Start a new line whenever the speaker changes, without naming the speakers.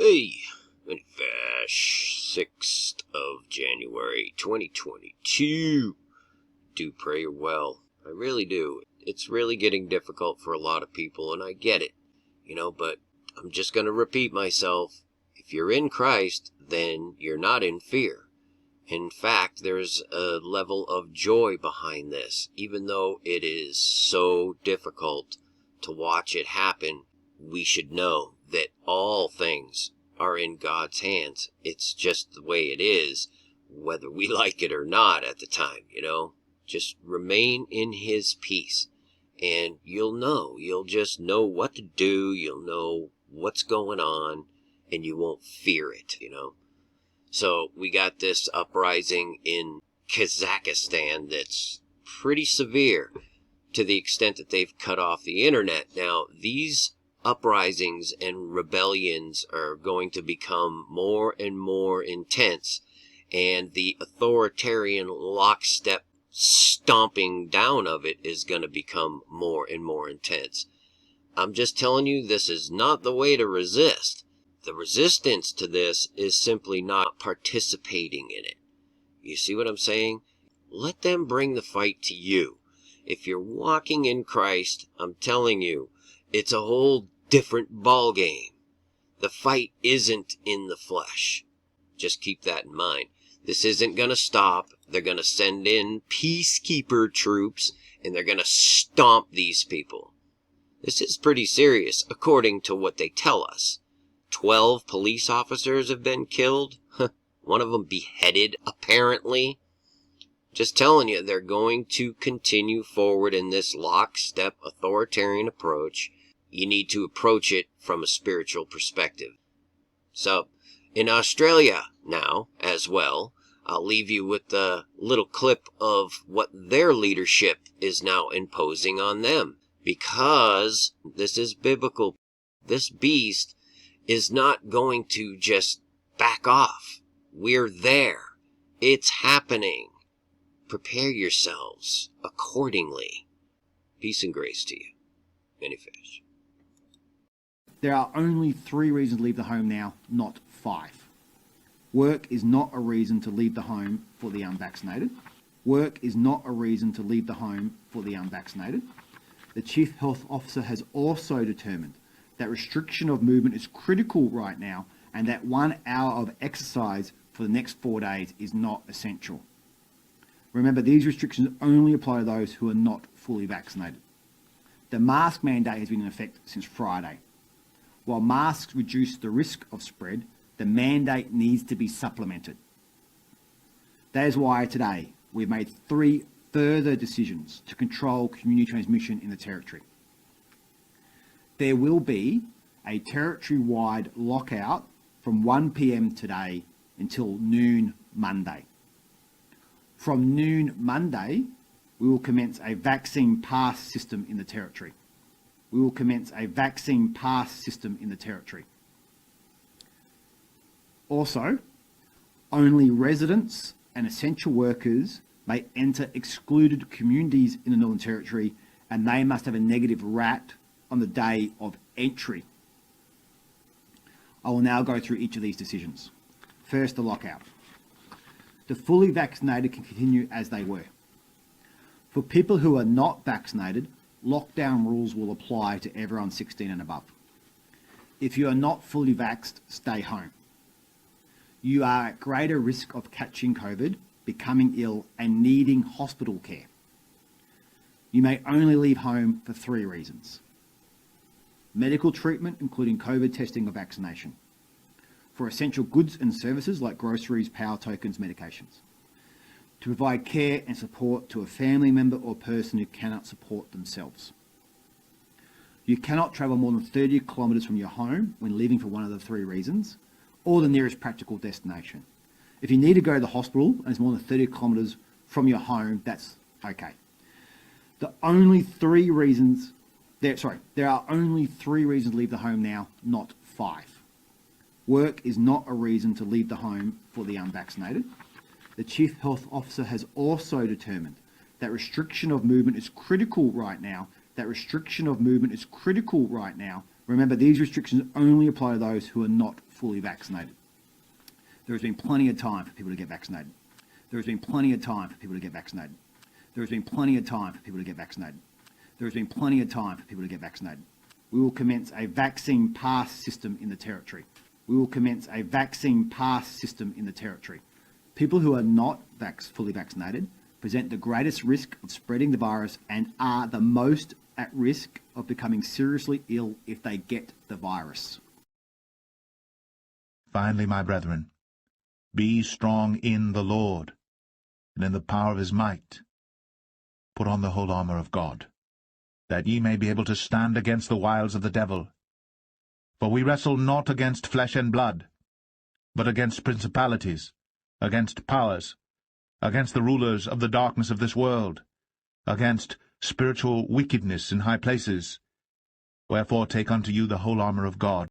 Hey, 6th of January 2022. Do pray you're well. I really do. It's really getting difficult for a lot of people, and I get it, but I'm just going to repeat myself. If you're in Christ, then you're not in fear. In fact, there's a level of joy behind this. Even though it is so difficult to watch it happen, we should know that all things are in God's hands. It's just the way it is, whether we like it or not at the time, Just remain in His peace, and you'll just know what to do, you'll know what's going on, and you won't fear it, So we got this uprising in Kazakhstan that's pretty severe, to the extent that they've cut off the internet. Now, these uprisings and rebellions are going to become more and more intense, and the authoritarian lockstep stomping down of it is going to become more and more intense. I'm just telling you, this is not the way to resist. The resistance to this is simply not participating in it. You see what I'm saying? Let them bring the fight to you. If you're walking in Christ, I'm telling you, it's a whole different ball game. The fight isn't in the flesh. Just keep that in mind. This isn't going to stop. They're going to send in peacekeeper troops, and they're going to stomp these people. This is pretty serious, according to what they tell us. 12 police officers have been killed. One of them beheaded, apparently. Just telling you, they're going to continue forward in this lockstep authoritarian approach. You need to approach it from a spiritual perspective. So, in Australia now, as well, I'll leave you with a little clip of what their leadership is now imposing on them. Because this is biblical. This beast is not going to just back off. We're there. It's happening. Prepare yourselves accordingly. Peace and grace to you. Many fish.
There are only 3 reasons to leave the home now, not 5. Work is not a reason to leave the home for the unvaccinated. Work is not a reason to leave the home for the unvaccinated. The Chief Health Officer has also determined that restriction of movement is critical right now, and that 1 hour of exercise for the next 4 days is not essential. Remember, these restrictions only apply to those who are not fully vaccinated. The mask mandate has been in effect since Friday. While masks reduce the risk of spread, the mandate needs to be supplemented. That is why today we've made 3 further decisions to control community transmission in the Territory. There will be a territory-wide lockout from 1 p.m. today until noon Monday. From noon Monday, we will commence a vaccine pass system in the Territory. Also, only residents and essential workers may enter excluded communities in the Northern Territory, and they must have a negative RAT on the day of entry. I will now go through each of these decisions. First, the lockout. The fully vaccinated can continue as they were. For people who are not vaccinated, lockdown rules will apply to everyone 16 and above. If you are not fully vaxxed, stay home. You are at greater risk of catching COVID, becoming ill, and needing hospital care. You may only leave home for 3 reasons. Medical treatment, including COVID testing or vaccination. For essential goods and services like groceries, power tokens, medications. To provide care and support to a family member or person who cannot support themselves. You cannot travel more than 30 kilometres from your home when leaving for one of the 3 reasons, or the nearest practical destination. If you need to go to the hospital and it's more than 30 kilometres from your home, that's okay. There are only 3 reasons to leave the home now, not 5. Work is not a reason to leave the home for the unvaccinated. The Chief Health Officer has also determined that restriction of movement is critical right now. Remember, these restrictions only apply to those who are not fully vaccinated. There has been plenty of time for people to get vaccinated. There has been plenty of time for people to get vaccinated. There has been plenty of time for people to get vaccinated. There has been plenty of time for people to get vaccinated. We will commence a vaccine pass system in the territory. We will commence a vaccine pass system in the territory. People who are not fully vaccinated present the greatest risk of spreading the virus and are the most at risk of becoming seriously ill if they get the virus.
Finally, my brethren, be strong in the Lord and in the power of his might. Put on the whole armour of God, that ye may be able to stand against the wiles of the devil. For we wrestle not against flesh and blood, but against principalities, against powers, against the rulers of the darkness of this world, against spiritual wickedness in high places. Wherefore take unto you the whole armour of God,